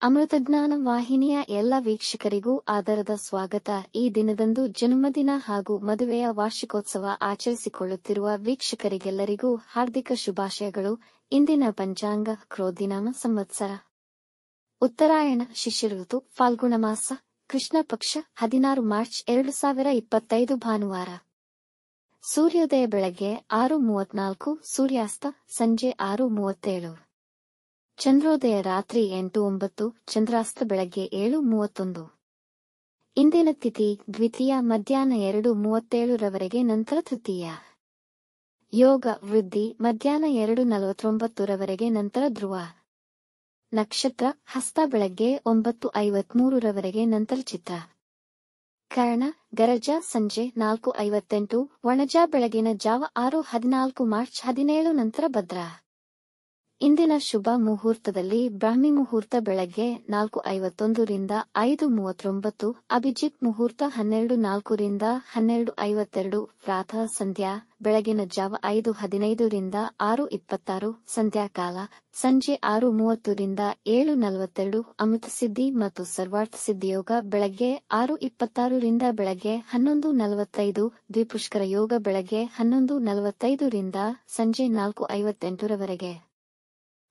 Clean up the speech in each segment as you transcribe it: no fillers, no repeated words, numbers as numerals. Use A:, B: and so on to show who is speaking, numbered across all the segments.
A: ಅಮೃತಜ್ಞಾನ ವಾಹಿನಿಯ ಎಲ್ಲ ವೀಕ್ಷಕರಿಗೂ ಆದರದ ಸ್ವಾಗತ. ಈ ದಿನದಂದು ಜನ್ಮದಿನ ಹಾಗೂ ಮದುವೆಯ ವಾರ್ಷಿಕೋತ್ಸವ ಆಚರಿಸಿಕೊಳ್ಳುತ್ತಿರುವ ವೀಕ್ಷಕರಿಗೆಲ್ಲರಿಗೂ ಹಾರ್ದಿಕ ಶುಭಾಶಯಗಳು. ಇಂದಿನ ಪಂಚಾಂಗ ಕ್ರೋಧಿನಾಮ ಸಂವತ್ಸರ ಉತ್ತರಾಯಣ ಶಿಶಿರ ಋತು ಫಾಲ್ಗುಣ ಮಾಸ ಕೃಷ್ಣ ಪಕ್ಷ 16 ಮಾರ್ಚ್ 2025 ಭಾನುವಾರ. ಸೂರ್ಯೋದಯ ಬೆಳಗ್ಗೆ 6:34, ಸೂರ್ಯಾಸ್ತ ಸಂಜೆ 6:37. ಚಂದ್ರೋದಯ ರಾತ್ರಿ 8:09, ಚಂದ್ರಾಸ್ತ ಬೆಳಗ್ಗೆ 7:31. ಇಂದಿನ ತಿಥಿ ದ್ವಿತೀಯ ಮಧ್ಯಾಹ್ನ 2:37 ರವರೆಗೆ, ನಂತರ ತೃತೀಯ. ಯೋಗ ವೃದ್ಧಿ ಮಧ್ಯಾಹ್ನ 2:49 ರವರೆಗೆ, ನಂತರ ಧ್ರುವ. ನಕ್ಷತ್ರ ಹಸ್ತ ಬೆಳಗ್ಗೆ 9:53 ರವರೆಗೆ, ನಂತರ ಚಿತ್ರ. ಕರ್ಣ ಗರಜ ಸಂಜೆ 4:58, ವಣಜ ಬೆಳಗಿನ ಜಾವ 6:14 ಮಾರ್ಚ್ 17, ನಂತರ ಭದ್ರ. ಇಂದಿನ ಶುಭ ಮುಹೂರ್ತದಲ್ಲಿ ಬ್ರಾಹ್ಮಿ ಮುಹೂರ್ತ ಬೆಳಗ್ಗೆ 4:51 ರಿಂದ 5:39, ಅಭಿಜಿತ್ ಮುಹೂರ್ತ 12:04 ರಿಂದ 12:52, ಪ್ರಾತಃ ಸಂಧ್ಯಾ ಬೆಳಗಿನ ಜಾವ 5:15 ರಿಂದ 6:26, ಸಂಧ್ಯಾಕಾಲ ಸಂಜೆ 6:30 ರಿಂದ 7:42, ಅಮೃತಸಿದ್ಧಿ ಮತ್ತು ಸರ್ವಾರ್ಥ ಸಿದ್ಧಿಯೋಗ ಬೆಳಗ್ಗೆ 6:26 ರಿಂದ ಬೆಳಗ್ಗೆ 11:45, ದ್ವಿಪುಷ್ಕರ ಯೋಗ ಬೆಳಗ್ಗೆ 11:45 ರಿಂದ ಸಂಜೆ 4:58 ರವರೆಗೆ.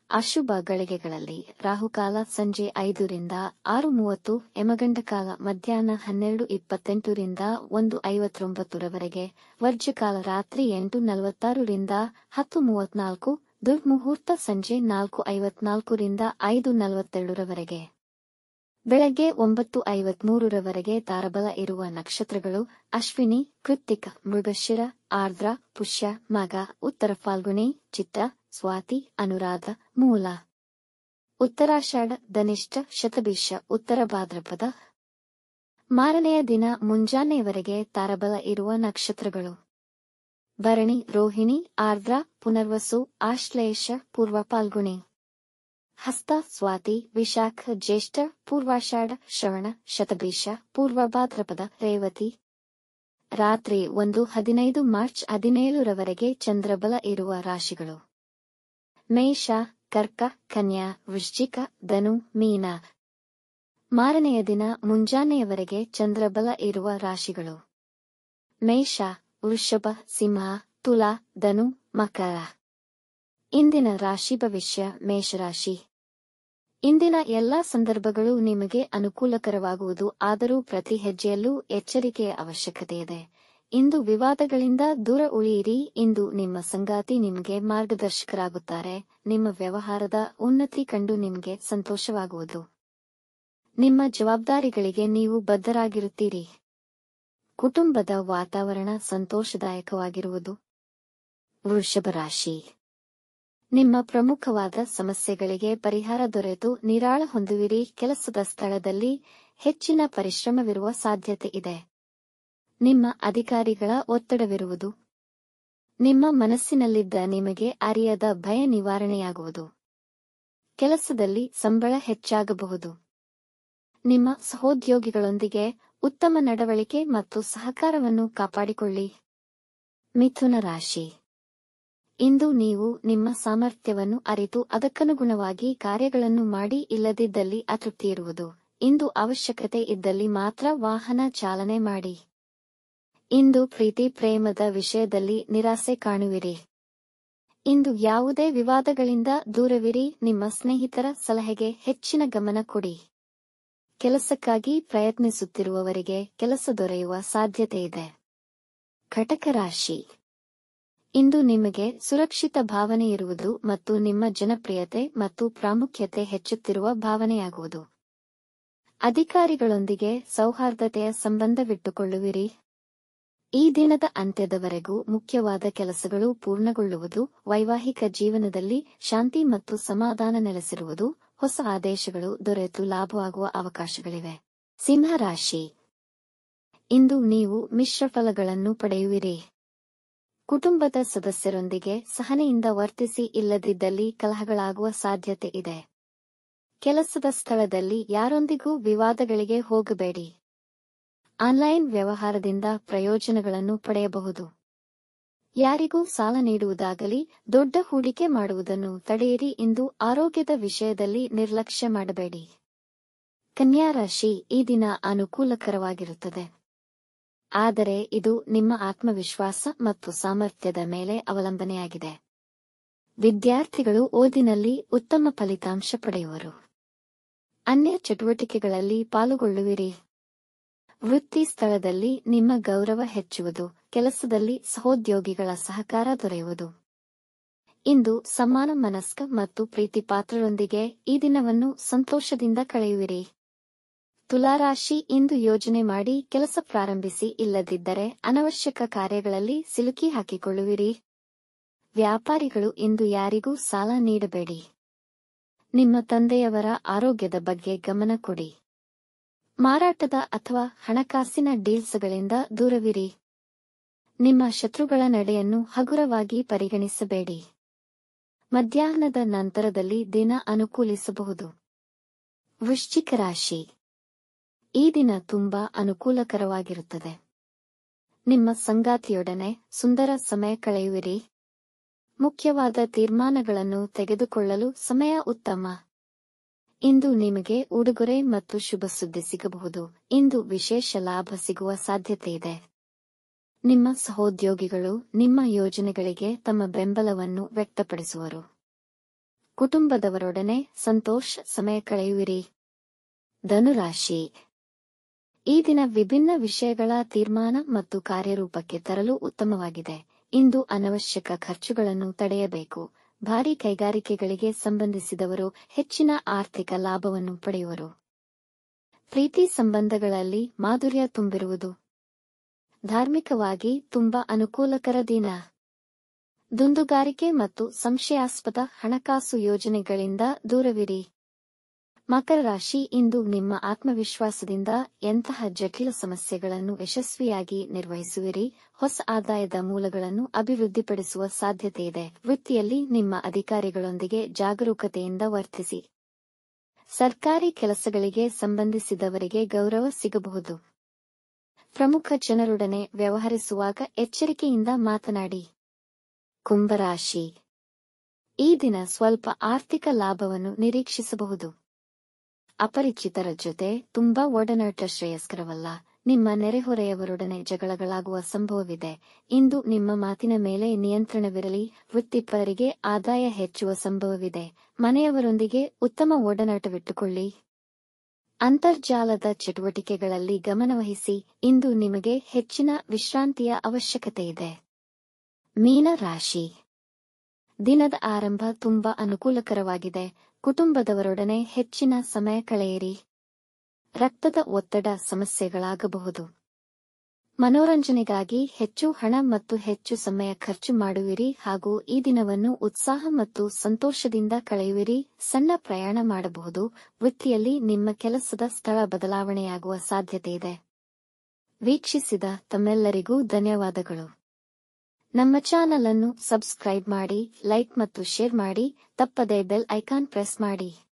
A: ಅಶುಭ ಗಳಿಗೆಗಳಲ್ಲಿ ರಾಹುಕಾಲ ಸಂಜೆ 5 ರಿಂದ 6:30, ಯಮಗಂಡಕಾಲ ಮಧ್ಯಾಹ್ನ 12:28 ರಿಂದ 1:59 ರವರೆಗೆ, ವರ್ಜ್ಯಕಾಲ ರಾತ್ರಿ 8:46 ರಿಂದ 10:34, ದುರ್ಮುಹೂರ್ತ ಸಂಜೆ 4:54 ರಿಂದ 5:42 ರವರೆಗೆ. ಬೆಳಗ್ಗೆ 9:53 ರವರೆಗೆ ತಾರಬಲ ಇರುವ ನಕ್ಷತ್ರಗಳು ಅಶ್ವಿನಿ, ಕೃತ್ತಿಕ, ಮೃಗಶಿರ, ಆರ್ದ್ರ, ಪುಷ್ಯ, ಮಗ, ಉತ್ತರ ಫಾಲ್ಗುಣಿ, ಚಿತ್ರ, ಸ್ವಾತಿ, ಅನುರಾಧ, ಮೂಲ. ಉತ್ತರಾಷಾಢ, ಧನಿಷ್ಠ, ಶತಭಿಷ, ಉತ್ತರ ಭಾದ್ರಪದ. ಮಾರನೆಯ ದಿನ ಮುಂಜಾನೆಯವರೆಗೆ ತಾರಬಲ ಇರುವ ನಕ್ಷತ್ರಗಳು ಭರಣಿ, ರೋಹಿಣಿ, ಆರ್ದ್ರ, ಪುನರ್ವಸು, ಆಶ್ಲೇಷ, ಪೂರ್ವ ಫಾಲ್ಗುಣಿ. ಹಸ್ತ, ಸ್ವಾತಿ, ವಿಶಾಖ, ಜ್ಯೇಷ್ಠ, ಪೂರ್ವಾಷಾಢ, ಶ್ರವಣ, ಶತಭಿಷ, ಪೂರ್ವ ಭಾದ್ರಪದ, ರೇವತಿ. ರಾತ್ರಿ 1:15 ಮಾರ್ಚ್ 17 ರವರೆಗೆ ಚಂದ್ರಬಲ ಇರುವ ರಾಶಿಗಳು ಮೇಷ, ಕರ್ಕ, ಕನ್ಯಾ, ವೃಶ್ಚಿಕ, ಧನು, ಮೀನ. ಮಾರನೆಯ ದಿನ ಮುಂಜಾನೆಯವರೆಗೆ ಚಂದ್ರಬಲ ಇರುವ ರಾಶಿಗಳು ಮೇಷ, ವೃಷಭ, ಸಿಂಹ, ತುಲಾ, ಧನು, ಮಕರ. ಇಂದಿನ ರಾಶಿ ಭವಿಷ್ಯ ಮೇಷರಾಶಿ. ಇಂದಿನ ಎಲ್ಲಾ ಸಂದರ್ಭಗಳು ನಿಮಗೆ ಅನುಕೂಲಕರವಾಗುವುದು, ಆದರೂ ಪ್ರತಿ ಹೆಜ್ಜೆಯಲ್ಲೂ ಎಚ್ಚರಿಕೆಯ ಅವಶ್ಯಕತೆಯಿದೆ. ಇಂದು ವಿವಾದಗಳಿಂದ ದೂರ ಉಳಿಯಿರಿ. ಇಂದು ನಿಮ್ಮ ಸಂಗಾತಿ ನಿಮಗೆ ಮಾರ್ಗದರ್ಶಕರಾಗುತ್ತಾರೆ. ನಿಮ್ಮ ವ್ಯವಹಾರದ ಉನ್ನತಿ ಕಂಡು ನಿಮಗೆ ಸಂತೋಷವಾಗುವುದು. ನಿಮ್ಮ ಜವಾಬ್ದಾರಿಗಳಿಗೆ ನೀವು ಬದ್ಧರಾಗಿರುತ್ತೀರಿ. ಕುಟುಂಬದ ವಾತಾವರಣ ಸಂತೋಷದಾಯಕವಾಗಿರುವುದು. ವೃಷಭ ರಾಶಿ. ನಿಮ್ಮ ಪ್ರಮುಖವಾದ ಸಮಸ್ಯೆಗಳಿಗೆ ಪರಿಹಾರ ದೊರೆತು ನಿರಾಳ ಹೊಂದುವಿರಿ. ಕೆಲಸದ ಸ್ಥಳದಲ್ಲಿ ಹೆಚ್ಚಿನ ಪರಿಶ್ರಮವಿರುವ ಸಾಧ್ಯತೆ ಇದೆ. ನಿಮ್ಮ ಅಧಿಕಾರಿಗಳ ಒತ್ತಡವಿರುವುದು. ನಿಮ್ಮ ಮನಸ್ಸಿನಲ್ಲಿದ್ದ ನಿಮಗೆ ಅರಿಯದ ಭಯ ನಿವಾರಣೆಯಾಗುವುದು. ಕೆಲಸದಲ್ಲಿ ಸಂಬಳ ಹೆಚ್ಚಾಗಬಹುದು. ನಿಮ್ಮ ಸಹೋದ್ಯೋಗಿಗಳೊಂದಿಗೆ ಉತ್ತಮ ನಡವಳಿಕೆ ಮತ್ತು ಸಹಕಾರವನ್ನು ಕಾಪಾಡಿಕೊಳ್ಳಿ. ಮಿಥುನ ರಾಶಿ. ಇಂದು ನೀವು ನಿಮ್ಮ ಸಾಮರ್ಥ್ಯವನ್ನು ಅರಿತು ಅದಕ್ಕನುಗುಣವಾಗಿ ಕಾರ್ಯಗಳನ್ನು ಮಾಡಿ, ಇಲ್ಲದಿದ್ದಲ್ಲಿ ಅತೃಪ್ತಿ ಇರುವುದು. ಇಂದು ಅವಶ್ಯಕತೆ ಇದ್ದಲ್ಲಿ ಮಾತ್ರ ವಾಹನ ಚಾಲನೆ ಮಾಡಿ. ಇಂದು ಪ್ರೀತಿ ಪ್ರೇಮದ ವಿಷಯದಲ್ಲಿ ನಿರಾಸೆ ಕಾಣುವಿರಿ. ಇಂದು ಯಾವುದೇ ವಿವಾದಗಳಿಂದ ದೂರವಿರಿ. ನಿಮ್ಮ ಸ್ನೇಹಿತರ ಸಲಹೆಗೆ ಹೆಚ್ಚಿನ ಗಮನ ಕೊಡಿ. ಕೆಲಸಕ್ಕಾಗಿ ಪ್ರಯತ್ನಿಸುತ್ತಿರುವವರಿಗೆ ಕೆಲಸ ದೊರೆಯುವ ಸಾಧ್ಯತೆಯಿದೆ. ಕಟಕ ರಾಶಿ. ಇಂದು ನಿಮಗೆ ಸುರಕ್ಷಿತ ಭಾವನೆ ಇರುವುದು ಮತ್ತು ನಿಮ್ಮ ಜನಪ್ರಿಯತೆ ಮತ್ತು ಪ್ರಾಮುಖ್ಯತೆ ಹೆಚ್ಚುತ್ತಿರುವ ಭಾವನೆಯಾಗುವುದು. ಅಧಿಕಾರಿಗಳೊಂದಿಗೆ ಸೌಹಾರ್ದತೆಯ ಸಂಬಂಧವಿಟ್ಟುಕೊಳ್ಳುವಿರಿ. ಈ ದಿನದ ಅಂತ್ಯದವರೆಗೂ ಮುಖ್ಯವಾದ ಕೆಲಸಗಳು ಪೂರ್ಣಗೊಳ್ಳುವುದು. ವೈವಾಹಿಕ ಜೀವನದಲ್ಲಿ ಶಾಂತಿ ಮತ್ತು ಸಮಾಧಾನ ನೆಲೆಸಿರುವುದು. ಹೊಸ ಆದೇಶಗಳು ದೊರೆತು ಲಾಭವಾಗುವ ಅವಕಾಶಗಳಿವೆ. ಸಿಂಹ ರಾಶಿ. ಇಂದು ನೀವು ಮಿಶ್ರ ಫಲಗಳನ್ನು ಪಡೆಯುವಿರಿ. ಕುಟುಂಬದ ಸದಸ್ಯರೊಂದಿಗೆ ಸಹನೆಯಿಂದ ವರ್ತಿಸಿ, ಇಲ್ಲದಿದ್ದಲ್ಲಿ ಕಲಹಗಳಾಗುವ ಸಾಧ್ಯತೆ ಇದೆ. ಕೆಲಸದ ಸ್ಥಳದಲ್ಲಿ ಯಾರೊಂದಿಗೂ ವಿವಾದಗಳಿಗೆ ಹೋಗಬೇಡಿ. ಆನ್ಲೈನ್ ವ್ಯವಹಾರದಿಂದ ಪ್ರಯೋಜನಗಳನ್ನು ಪಡೆಯಬಹುದು. ಯಾರಿಗೂ ಸಾಲ ನೀಡುವುದಾಗಲಿ ದೊಡ್ಡ ಹೂಡಿಕೆ ಮಾಡುವುದನ್ನು ತಡೆಯಿರಿ. ಇಂದು ಆರೋಗ್ಯದ ವಿಷಯದಲ್ಲಿ ನಿರ್ಲಕ್ಷ್ಯ ಮಾಡಬೇಡಿ. ಕನ್ಯಾ ರಾಶಿ ಈ ದಿನ ಅನುಕೂಲಕರವಾಗಿರುತ್ತದೆ. ಆದರೆ ಇದು ನಿಮ್ಮ ಆತ್ಮವಿಶ್ವಾಸ ಮತ್ತು ಸಾಮರ್ಥ್ಯದ ಮೇಲೆ ಅವಲಂಬನೆಯಾಗಿದೆ. ವಿದ್ಯಾರ್ಥಿಗಳು ಓದಿನಲ್ಲಿ ಉತ್ತಮ ಫಲಿತಾಂಶ ಪಡೆಯುವರು. ಅನ್ಯ ಚಟುವಟಿಕೆಗಳಲ್ಲಿ ಪಾಲುಗೊಳ್ಳುವಿರಿ. ವೃತ್ತಿ ಸ್ಥಳದಲ್ಲಿ ನಿಮ್ಮ ಗೌರವ ಹೆಚ್ಚುವುದು, ಕೆಲಸದಲ್ಲಿ ಸಹೋದ್ಯೋಗಿಗಳ ಸಹಕಾರ ದೊರೆಯುವುದು. ಇಂದು ಸಮಾನ ಮನಸ್ಕ ಮತ್ತು ಪ್ರೀತಿಪಾತ್ರರೊಂದಿಗೆ ಈ ದಿನವನ್ನು ಸಂತೋಷದಿಂದ ಕಳೆಯುವಿರಿ. ತುಲಾರಾಶಿ ಇಂದು ಯೋಜನೆ ಮಾಡಿ ಕೆಲಸ ಪ್ರಾರಂಭಿಸಿ, ಇಲ್ಲದಿದ್ದರೆ ಅನವಶ್ಯಕ ಕಾರ್ಯಗಳಲ್ಲಿ ಸಿಲುಕಿ ಹಾಕಿಕೊಳ್ಳುವಿರಿ. ವ್ಯಾಪಾರಿಗಳು ಇಂದು ಯಾರಿಗೂ ಸಾಲ ನೀಡಬೇಡಿ. ನಿಮ್ಮ ತಂದೆಯವರ ಆರೋಗ್ಯದ ಬಗ್ಗೆ ಗಮನ ಕೊಡಿ. ಮಾರಾಟದ ಅಥವಾ ಹಣಕಾಸಿನ ಡೀಲ್ಸ್ಗಳಿಂದ ದೂರವಿರಿ. ನಿಮ್ಮ ಶತ್ರುಗಳ ನಡೆಯನ್ನು ಹಗುರವಾಗಿ ಪರಿಗಣಿಸಬೇಡಿ. ಮಧ್ಯಾಹ್ನದ ನಂತರದಲ್ಲಿ ದಿನ ಅನುಕೂಲಿಸಬಹುದು. ವೃಶ್ಚಿಕ ರಾಶಿ ಈ ದಿನ ತುಂಬಾ ಅನುಕೂಲಕರವಾಗಿರುತ್ತದೆ. ನಿಮ್ಮ ಸಂಗಾತಿಯೊಡನೆ ಸುಂದರ ಸಮಯ ಕಳೆಯುವಿರಿ. ಮುಖ್ಯವಾದ ತೀರ್ಮಾನಗಳನ್ನು ತೆಗೆದುಕೊಳ್ಳಲು ಸಮಯ ಉತ್ತಮ. ಇಂದು ನಿಮಗೆ ಉಡುಗೊರೆ ಮತ್ತು ಶುಭ ಸುದ್ದಿ ಸಿಗಬಹುದು. ಇಂದು ವಿಶೇಷ ಲಾಭ ಸಿಗುವ ಸಾಧ್ಯತೆಯಿದೆ. ನಿಮ್ಮ ಸಹೋದ್ಯೋಗಿಗಳು ನಿಮ್ಮ ಯೋಜನೆಗಳಿಗೆ ತಮ್ಮ ಬೆಂಬಲವನ್ನು ವ್ಯಕ್ತಪಡಿಸುವರು. ಕುಟುಂಬದವರೊಡನೆ ಸಂತೋಷ ಸಮಯ ಕಳೆಯುವಿರಿ. ಧನುರಾಶಿ ಈ ದಿನ ವಿಭಿನ್ನ ವಿಷಯಗಳ ತೀರ್ಮಾನ ಮತ್ತು ಕಾರ್ಯರೂಪಕ್ಕೆ ತರಲು ಉತ್ತಮವಾಗಿದೆ. ಇಂದು ಅನವಶ್ಯಕ ಖರ್ಚುಗಳನ್ನು ತಡೆಯಬೇಕು. ಭಾರೀ ಕೈಗಾರಿಕೆಗಳಿಗೆ ಸಂಬಂಧಿಸಿದವರು ಹೆಚ್ಚಿನ ಆರ್ಥಿಕ ಲಾಭವನ್ನು ಪಡೆಯುವರು. ಪ್ರೀತಿ ಸಂಬಂಧಗಳಲ್ಲಿ ಮಾಧುರ್ಯ ತುಂಬಿರುವುದು. ಧಾರ್ಮಿಕವಾಗಿ ತುಂಬಾ ಅನುಕೂಲಕರ ದಿನ. ದುಂದುಗಾರಿಕೆ ಮತ್ತು ಸಂಶಯಾಸ್ಪದ ಹಣಕಾಸು ಯೋಜನೆಗಳಿಂದ ದೂರವಿರಿ. ಮಕರ ರಾಶಿ ಇಂದು ನಿಮ್ಮ ಆತ್ಮವಿಶ್ವಾಸದಿಂದ ಎಂತಹ ಜಟಿಲ ಸಮಸ್ಯೆಗಳನ್ನು ಯಶಸ್ವಿಯಾಗಿ ನಿರ್ವಹಿಸುವಿರಿ. ಹೊಸ ಆದಾಯದ ಮೂಲಗಳನ್ನು ಅಭಿವೃದ್ಧಿಪಡಿಸುವ ಸಾಧ್ಯತೆಯಿದೆ. ವೃತ್ತಿಯಲ್ಲಿ ನಿಮ್ಮ ಅಧಿಕಾರಿಗಳೊಂದಿಗೆ ಜಾಗರೂಕತೆಯಿಂದ ವರ್ತಿಸಿ. ಸರ್ಕಾರಿ ಕೆಲಸಗಳಿಗೆ ಸಂಬಂಧಿಸಿದವರಿಗೆ ಗೌರವ ಸಿಗಬಹುದು. ಪ್ರಮುಖ ಜನರೊಡನೆ ವ್ಯವಹರಿಸುವಾಗ ಎಚ್ಚರಿಕೆಯಿಂದ ಮಾತನಾಡಿ. ಕುಂಭರಾಶಿ ಈ ದಿನ ಸ್ವಲ್ಪ ಆರ್ಥಿಕ ಲಾಭವನ್ನು ನಿರೀಕ್ಷಿಸಬಹುದು. ಅಪರಿಚಿತರ ಜೊತೆ ತುಂಬಾ ಒಡನಾಟ ಶ್ರೇಯಸ್ಕರವಲ್ಲ. ನಿಮ್ಮ ನೆರೆಹೊರೆಯವರೊಡನೆ ಜಗಳಗಳಾಗುವ ಸಂಭವವಿದೆ. ಇಂದು ನಿಮ್ಮ ಮಾತಿನ ಮೇಲೆ ನಿಯಂತ್ರಣವಿರಲಿ. ವೃತ್ತಿಪರರಿಗೆ ಆದಾಯ ಹೆಚ್ಚುವ ಸಂಭವವಿದೆ. ಮನೆಯವರೊಂದಿಗೆ ಉತ್ತಮ ಒಡನಾಟವಿಟ್ಟುಕೊಳ್ಳಿ. ಅಂತರ್ಜಾಲದ ಚಟುವಟಿಕೆಗಳಲ್ಲಿ ಗಮನವಹಿಸಿ. ಇಂದು ನಿಮಗೆ ಹೆಚ್ಚಿನ ವಿಶ್ರಾಂತಿಯ ಅವಶ್ಯಕತೆಯಿದೆ. ಮೀನ ರಾಶಿ ದಿನದ ಆರಂಭ ತುಂಬಾ ಅನುಕೂಲಕರವಾಗಿದೆ. ಕುಟುಂಬದವರೊಡನೆ ಹೆಚ್ಚಿನ ಸಮಯ ಕಳೆಯಿರಿ. ರಕ್ತದ ಒತ್ತಡ ಸಮಸ್ಯೆಗಳಾಗಬಹುದು. ಮನೋರಂಜನೆಗಾಗಿ ಹೆಚ್ಚು ಹಣ ಮತ್ತು ಹೆಚ್ಚು ಸಮಯ ಖರ್ಚು ಮಾಡುವಿರಿ ಹಾಗೂ ಈ ದಿನವನ್ನು ಉತ್ಸಾಹ ಮತ್ತು ಸಂತೋಷದಿಂದ ಕಳೆಯುವಿರಿ. ಸಣ್ಣ ಪ್ರಯಾಣ ಮಾಡಬಹುದು. ವೃತ್ತಿಯಲ್ಲಿ ನಿಮ್ಮ ಕೆಲಸದ ಸ್ಥಳ ಬದಲಾವಣೆಯಾಗುವ ಸಾಧ್ಯತೆಯಿದೆ. ವೀಕ್ಷಿಸಿದ ತಮ್ಮೆಲ್ಲರಿಗೂ ಧನ್ಯವಾದಗಳು. ನಮ್ಮ ಚಾನಲ್ ಅನ್ನು ಸಬ್ಸ್ಕ್ರೈಬ್ ಮಾಡಿ, ಲೈಕ್ ಮತ್ತು ಶೇರ್ ಮಾಡಿ. ತಪ್ಪದೇ ಬೆಲ್ ಐಕಾನ್ ಪ್ರೆಸ್ ಮಾಡಿ.